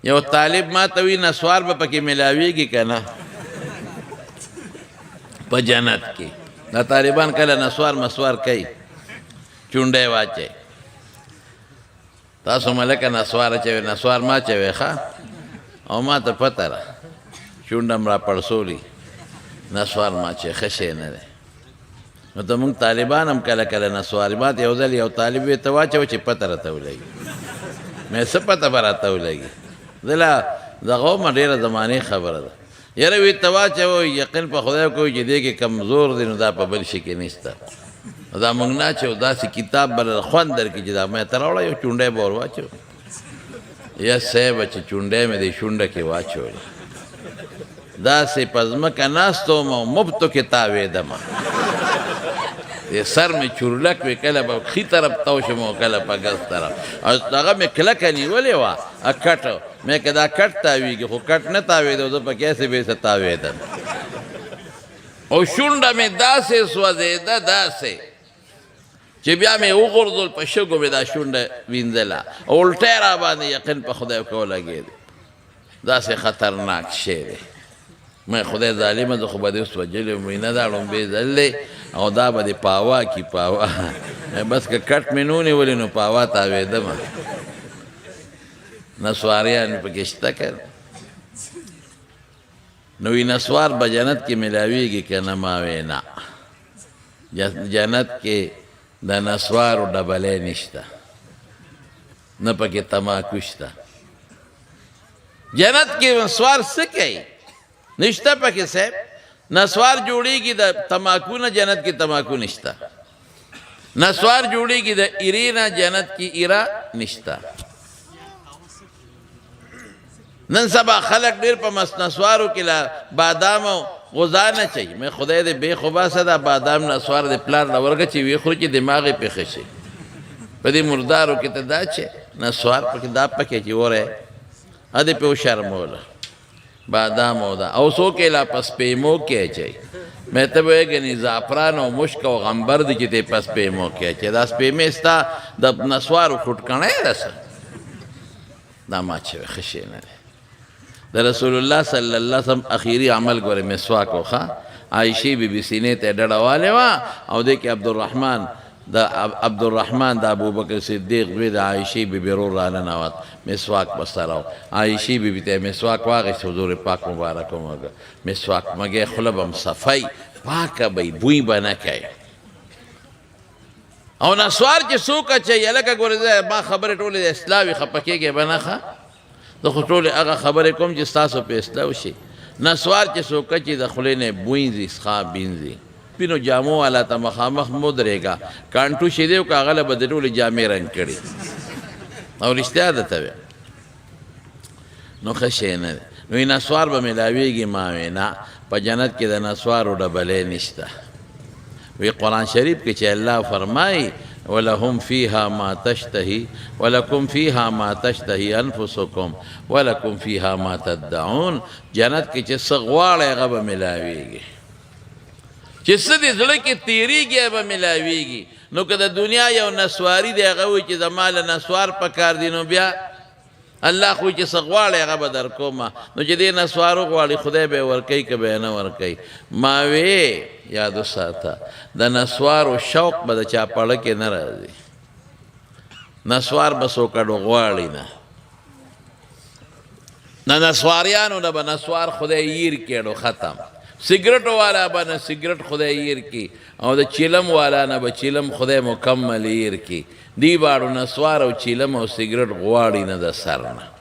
یو طالب ما ته وی نسوار به پکې ملاویږي که نه په جنت کې دا طالبان کله نسوار مسوار کوي چونډی واچوي تاسو ملکه نسوار اچوئ نسوار ما اچوئ ښه او ما ته پته ده چونډه م را پړسولي نسوار ما اچوئ ښه شی نه دی نو ته مونږ طالبان هم کله کله نسوار ما ته یو ځل یو طالب وی ته واچوه چې پته راته ولګي مې څه پته به راته ولګي زه لا دغه ومه ډېره زمانې خبره ده یاره وی ته واچوه یقین په خدای کوي چې دې کې کمزور دی نو دا په بل شي کې نشته دا مونږ نه اچوو داسې کتاب به خوند درکړي چې دا مې ته راوړه یو چونډی به ور واچو یا صیبه چې چونډی مې دې شونډه کې واچول داسې په ځمکه ناست وم او مفتو کې تاوېدمه سر مې چورلک وی کله به ښي طرف تاو شم او کله په ګز طرف او هغه مې کلکه نیولې وه کټ مې که دا کټ تاویږي خو کټ نه تاوېده زه په کیسې بېسه تاوېدم او شونډه مې داسې سوځېده داسې چې بیا مې وغورځول په شګو مې دا شونډه وینځله او الټی را باندې یقین په خدای کو لګېد داسې خطرناک شی دی مې خدای ظالمه زه خو به دې اوس وجلې وم نه دا ړومبې ځل دی او دا به دې پاوا کي پاوا بس که کټ مې نه ونیولې نو پاوا تاوېدمه نسواریان مې پکې شته که نو وی نسوار به جنت کې ملاویږي که نه ما وی نه جنت کې د نسوارو ډبلی نشته نه پکې تماکو شته جنت کې نسوار څه کوي نشته پکې صاحب نسوار جوړیږي د تماکو نه جنت کې تماکو نشته نسوار جوړیږي د ایرې نه جنت کې ایره نشته نن سبا خلق ډېر په نسوارو کې لا بادام او غذا نه چي مې خدای دې بې خوباسه دا بادام نسوار د پلار له ورکه چې وی خوري چې دماغ یې پېښه شي په دې مردارو کې ته دا چې نسوار پکې دا پکې چې وره ا دې په شرموله بادام او دا او څوک یې لا پس پیمو کې اچوي مې ته به وایې زعفران او مشک او غمبر دي چې دې پس پیمو کې اچوي دا سپیمې ستا د نسوارو ټوټکڼی ده څه دا ما اچوي ښه شی نه دی د رسول الله صلی الله علیه وسلم اخیری عمل ګوره مسواک وخه عایشې بیبي سینې ته ډډه والې وه او دې کې عبدالرحمن د ابوبکر صدیق زوی د عایشې بیبي رور راننوت مسواک به سره و عایشې بیبي ته مسواک واخیست حضور پاک مبارک ومږه مسواک مږې خوله به م صفی پاکه به بوی به نه کوي او نسوار چې څوک اچوي هلکه ګورې ما خبرې ټولې د اصلاح وي خفه کېږې به نه ښه زه خو ټولې هغه خبرې کوم چې ستاسو په اصلاح وشي نسوار چې څوک اچي د خولې نه بوینځي څښا بینځي سپینو جامو والا ته مخامخ مه ودرېږه کانټو شیدې وکړه هغه به د ټولې جامې رنګ کړي او رښتیا درته ویم نو ښه شی نه دی نو نسوار به ملاویږي ما وی نه په جنت کې د نسوارو ډبلی نشته وی قرآن شریف کې چې الله فرمایي ولهم فيها ما تشتهي ولكم فيها ما تشتهي انفسكم ولكم فيها ما تدعون جنت کې چې څه غواړئ هغه به ملاویږي چې څه دې زړه کې تېرېږي هغه به ملاویږي نو که د دنیا یو نسواري دی هغه وایي چې زما له نسوار پکار دی نو بیا الله خو چې څه غواړئ هغه به در کومه نو چې دې نسوارو غواړي خدای به یې ورکوي که به یې نه ورکوي ما وې یاد وساته د نسوارو شوق به د چا پړه کې نه راځي نسوار به څوک اډو غواړي نه د نسواریانو نه به نسوار خدای ییر کړو ختم سګرټ والا به نه سګرټ خدای ییر کی او د چیلم والا نه به چیلم خدای مکمل ییر کی دی باړو نسوار او چیلم او سګرټ غواړي نه د سر نه